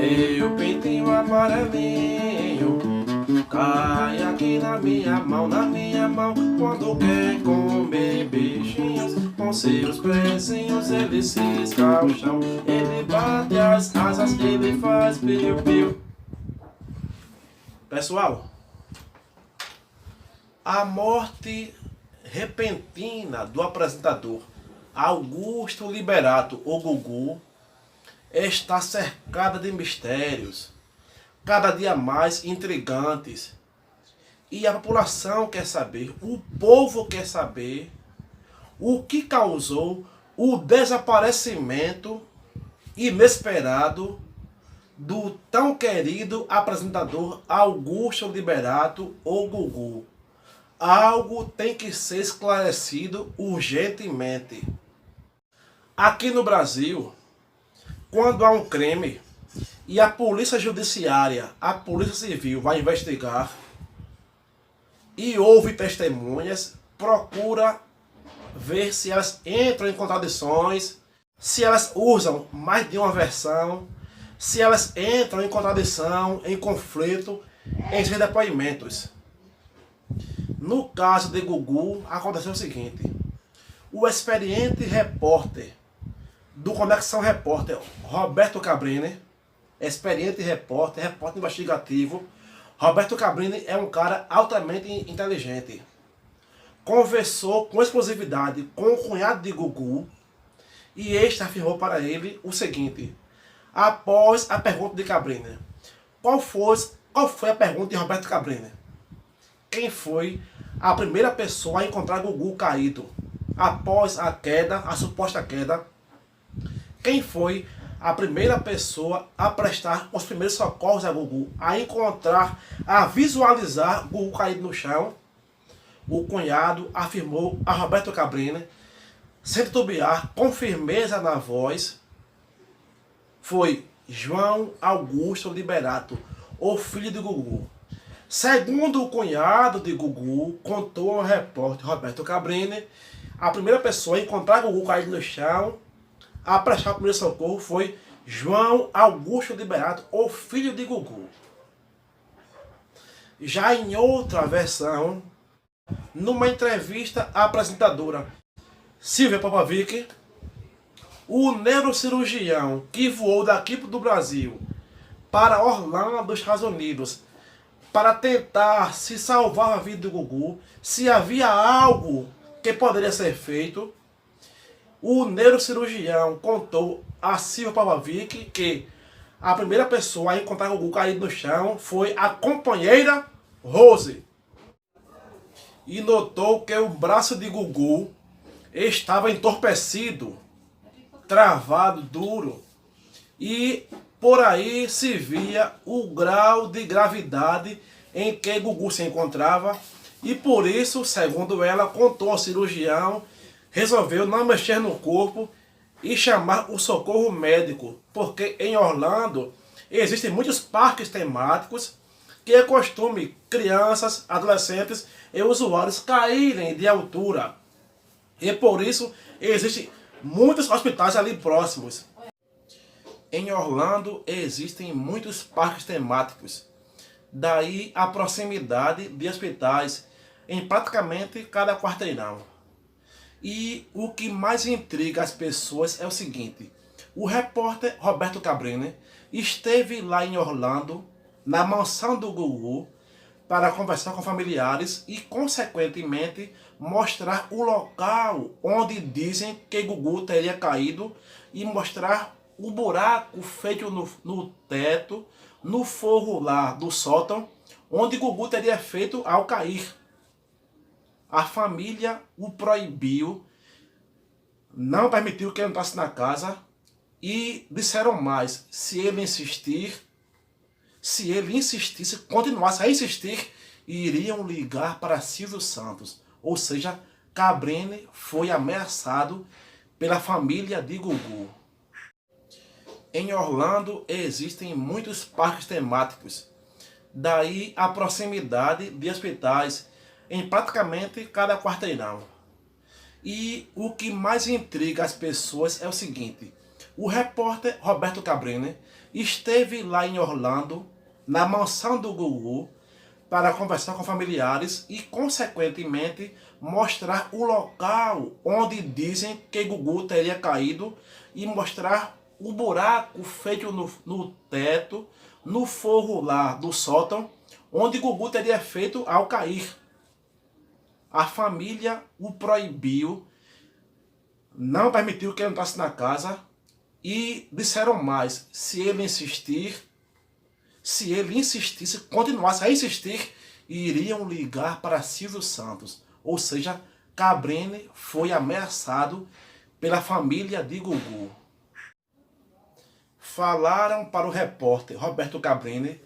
Meu peitinho amarelinho cai aqui na minha mão, quando quer comer beijinhos. Com seus pezinhos ele cisca o chão, ele bate as asas, ele faz piu-piu. Pessoal, a morte repentina do apresentador Augusto Liberato, o Gugu, está cercada de mistérios, cada dia mais intrigantes. E a população quer saber, o povo quer saber, o que causou o desaparecimento inesperado do tão querido apresentador Augusto Liberato, o Gugu. Algo tem que ser esclarecido urgentemente. Aqui no Brasil, quando há um crime e a polícia judiciária, a polícia civil vai investigar e houve testemunhas, procura ver se elas entram em contradições, se elas usam mais de uma versão, se elas entram em contradição, em conflito em seus depoimentos. No caso de Gugu, aconteceu o seguinte: o experiente repórter do Conexão Repórter, Roberto Cabrini, experiente repórter investigativo, Roberto Cabrini é um cara altamente inteligente. Conversou com exclusividade com o cunhado de Gugu e este afirmou para ele o seguinte, após a pergunta de Cabrini. Qual foi a pergunta de Roberto Cabrini? Quem foi a primeira pessoa a encontrar Gugu caído após a queda, a suposta queda? Quem foi a primeira pessoa a prestar os primeiros socorros a Gugu, a encontrar, a visualizar Gugu caído no chão? O cunhado afirmou a Roberto Cabrini, sem titubear, com firmeza na voz, foi João Augusto Liberato, o filho de Gugu. Segundo o cunhado de Gugu, contou ao repórter Roberto Cabrini, a primeira pessoa a encontrar Gugu caído no chão, a prestar o primeiro socorro, foi João Augusto Liberato, o filho de Gugu. Já em outra versão, numa entrevista à apresentadora Silvia Popovic, o neurocirurgião que voou daqui do Brasil para Orlando, Estados Unidos, para tentar se salvar a vida do Gugu, se havia algo que poderia ser feito, o neurocirurgião contou a Silvia Popovic que a primeira pessoa a encontrar o Gugu caído no chão foi a companheira Rose. E notou que o braço de Gugu estava entorpecido, travado, duro. E por aí se via o grau de gravidade em que Gugu se encontrava. E por isso, segundo ela, contou ao cirurgião, resolveu não mexer no corpo e chamar o socorro médico. Porque em Orlando existem muitos parques temáticos que é costume crianças, adolescentes e usuários caírem de altura. E por isso existem muitos hospitais ali próximos. Em Orlando existem muitos parques temáticos. Daí a proximidade de hospitais em praticamente cada quarteirão. E o que mais intriga as pessoas é o seguinte: o repórter Roberto Cabrini esteve lá em Orlando, na mansão do Gugu, para conversar com familiares e, consequentemente, mostrar o local onde dizem que Gugu teria caído e mostrar o buraco feito no teto, no forro lá do sótão, onde Gugu teria feito ao cair. A família o proibiu, não permitiu que ele entrasse na casa e disseram mais, se ele insistisse, continuasse a insistir, iriam ligar para Silvio Santos. Ou seja, Cabrini foi ameaçado pela família de Gugu. Em Orlando existem muitos parques temáticos. Daí a proximidade de hospitais em praticamente cada quarteirão. E o que mais intriga as pessoas é o seguinte: O repórter Roberto Cabrini esteve lá em Orlando, na mansão do Gugu, para conversar com familiares e, consequentemente, mostrar o local onde dizem que Gugu teria caído e mostrar o buraco feito no teto, no forro lá do sótão, onde Gugu teria feito ao cair. A família o proibiu, não permitiu que ele entrasse na casa e disseram mais, se ele insistisse, continuasse a insistir, iriam ligar para Silvio Santos. Ou seja, Cabrini foi ameaçado pela família de Gugu. Falaram para o repórter Roberto Cabrini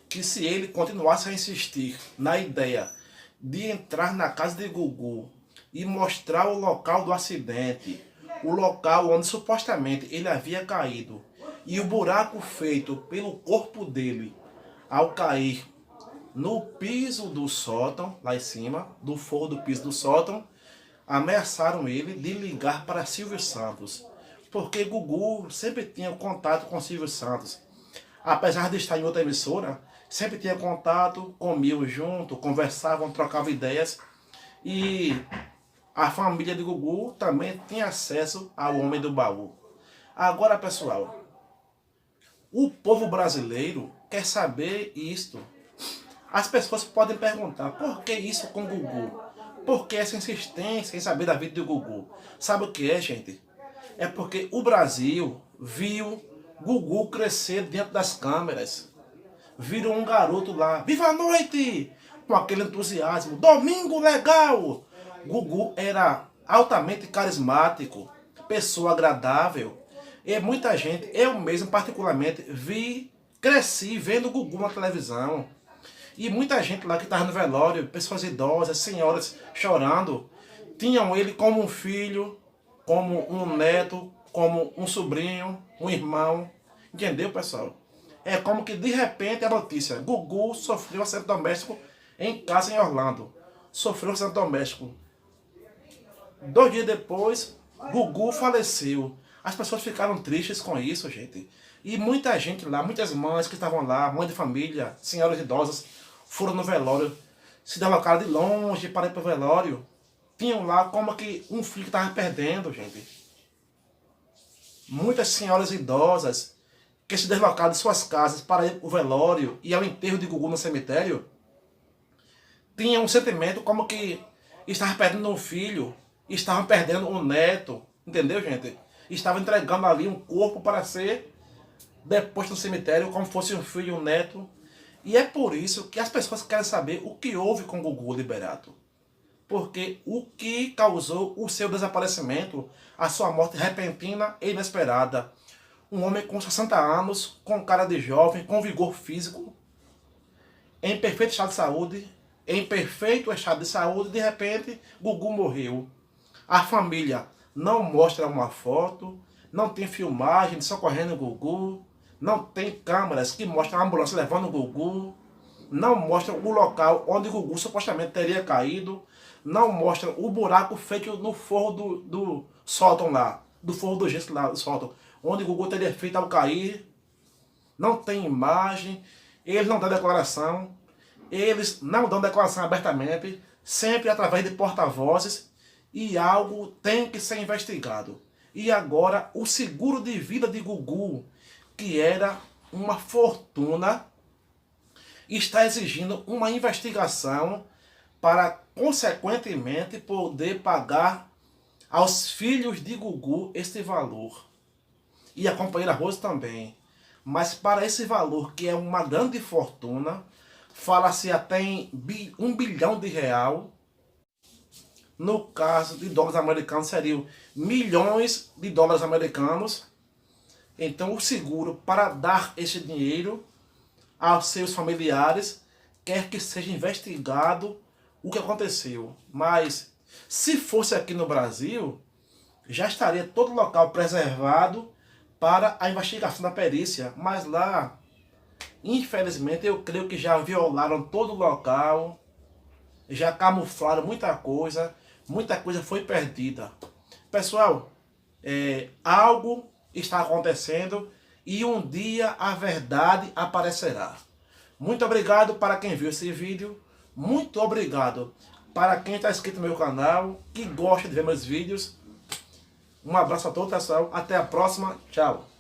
que se ele continuasse a insistir na ideia de entrar na casa de Gugu e mostrar o local do acidente, o local onde supostamente ele havia caído, e o buraco feito pelo corpo dele ao cair no piso do sótão, lá em cima, do forro do piso do sótão, ameaçaram ele de ligar para Silvio Santos, porque Gugu sempre tinha contato com Silvio Santos. Apesar de estar em outra emissora, sempre tinha contato comigo junto, conversavam, trocavam ideias, e a família de Gugu também tinha acesso ao Homem do Baú. Agora, pessoal, o povo brasileiro quer saber isto. As pessoas podem perguntar, por que isso com Gugu? Por que essa insistência em saber da vida de Gugu? Sabe o que é, gente? É porque o Brasil viu Gugu crescer dentro das câmeras. Viram um garoto lá, viva a noite! Com aquele entusiasmo, domingo legal! Gugu era altamente carismático, pessoa agradável. E muita gente, eu mesmo particularmente, cresci vendo Gugu na televisão. E muita gente lá que estava no velório, pessoas idosas, senhoras chorando, tinham ele como um filho, como um neto, como um sobrinho, um irmão. Entendeu, pessoal? É como que de repente a notícia, Gugu sofreu acidente doméstico em casa em Orlando. Sofreu acidente doméstico. 2 dias depois, Gugu faleceu. As pessoas ficaram tristes com isso, gente. E muita gente lá, muitas mães que estavam lá, mães de família, senhoras idosas, foram no velório, se deslocaram de longe para ir para o velório. Tinham lá como que um filho que estava perdendo, gente. Muitas senhoras idosas que se deslocaram de suas casas para ir ao velório e ao enterro de Gugu no cemitério, tinham um sentimento como que estavam perdendo um filho, estavam perdendo um neto, entendeu, gente? Estavam entregando ali um corpo para ser depois no cemitério como fosse um filho e um neto. E é por isso que as pessoas querem saber o que houve com Gugu Liberato. Porque o que causou o seu desaparecimento, a sua morte repentina e inesperada. Um homem com 60 anos, com cara de jovem, com vigor físico, em perfeito estado de saúde, de repente, Gugu morreu. A família não mostra uma foto, não tem filmagem de socorrendo o Gugu, não tem câmeras que mostram a ambulância levando o Gugu, não mostram o local onde o Gugu supostamente teria caído, não mostram o buraco feito no forro do sótão lá, do forro do gesso lá do sótão, onde o Gugu teria feito ao cair. Não tem imagem, eles não dão declaração, abertamente, sempre através de porta-vozes, e algo tem que ser investigado. E agora o seguro de vida de Gugu, que era uma fortuna, está exigindo uma investigação para, consequentemente, poder pagar aos filhos de Gugu este valor. E a companheira Rose também. Mas para esse valor, que é uma grande fortuna, fala-se até em R$1 bilhão. No caso de dólares americanos, seriam milhões de dólares americanos. Então o seguro, para dar esse dinheiro aos seus familiares, quer que seja investigado o que aconteceu. Mas se fosse aqui no Brasil, já estaria todo o local preservado para a investigação da perícia. Mas lá, infelizmente, eu creio que já violaram todo o local, já camuflaram muita coisa foi perdida. Pessoal, algo está acontecendo e um dia a verdade aparecerá. Muito obrigado para quem viu esse vídeo. Muito obrigado para quem está inscrito no meu canal, que gosta de ver meus vídeos. Um abraço a todos, pessoal. Até a próxima. Tchau.